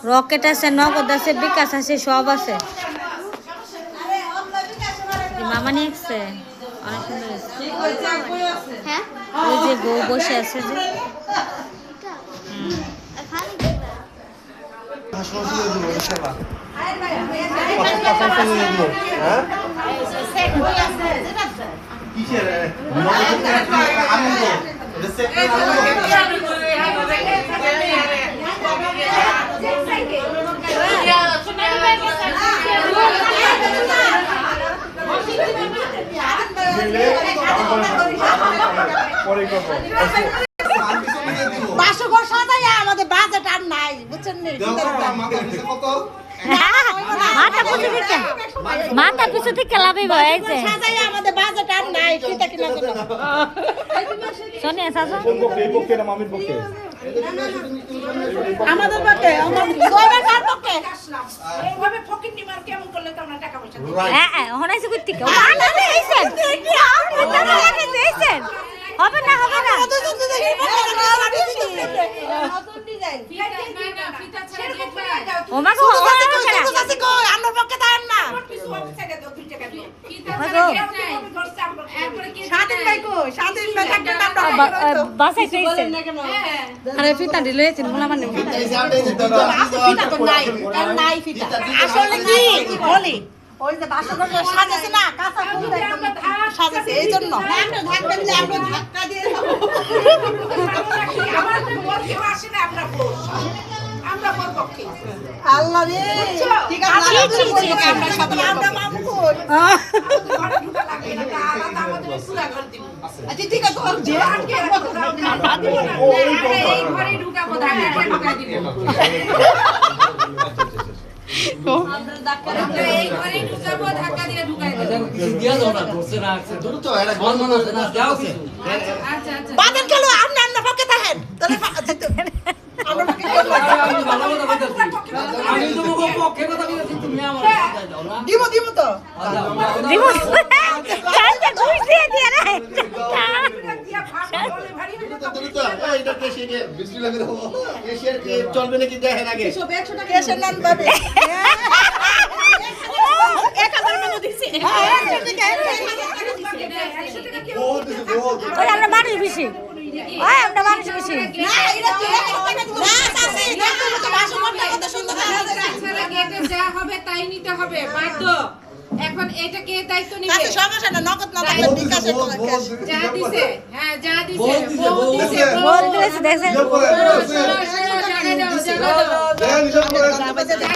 Rocket আছে, নগদ আছে, বিকাশ আছে, সব আছে। মামা নিয়ে এসছে, অনেক সুন্দর এসছে। হ্যাঁ ওই যে বউ বসে আছে যে। বাসঘর সাজাই আমাদের বাজেট আর নাই বুঝছেন মাথা পিছু থেকে লাভই হয়েছে। সাজাই আমাদের বাজেট আর নাই কিটা কিনা সোনিয়া সাজো আমাদের পক্ষে দইবার কার পক্ষে এইভাবে ফকির নিমার কেমন করলে তো আমরা টাকা পয়সা দেব? হ্যাঁ হনাইছে কই থেকে হবে না হবে না। ও মা গো আমরা পক্ষে তাই না স্বাধীন ভাই কই স্বাধীন ভাই থাকতে আমরা বাসায় কইছে আরে ফিতা দিলেছে মোলা মানে ফিতা তো নাই আর নাই ফিতা আসলে কি বলি ওই যে বাসঘর সাজাছে না কাঁচা ফুল সাজাছে এই জন্য আমরা ধাক্কা দিলে আমরা ধাক্কা দিয়ে দেব আমাদের পক্ষে আসে না আমরা পক্ষে আল্লাহ রে ঠিক আছে আমরা সাথে আমরা মামু কই আচ্ছা ঠিক আছে যে এই ঘরে ঢুকাবো ধাক্কা দিব এই ঘরে ঢুকাবো ধাক্কা দিয়ে ঢুকাই দেব। আচ্ছা আচ্ছা বাদন কেন আমরা পক্ষে থাকেন তাহলে আমরা পক্ষে দিব তো দিব কালকে ঘুষ দিয়ে দিয়ে রে চলবে নাকি দেখেন আগে কেসের নাম পাবে 1000 টাকা দিছি ওই আমরা মানুষ বেশি ওই আমরা মানুষ বেশি না এটা কি না চাচি দেখো তো বাসঘরটা কত সুন্দর তাছাড়া গেটে যা হবে তাই নিতে হবে বাধ্য। এখন এটা কে দায়িত্ব নিবে? কাছে সমস্যা না নগদ না থাকলে বিকাশে যা দিছে হ্যাঁ যা দিছে বউ দিছে বহুত দিয়েছে দেখছেন জায়গা দাও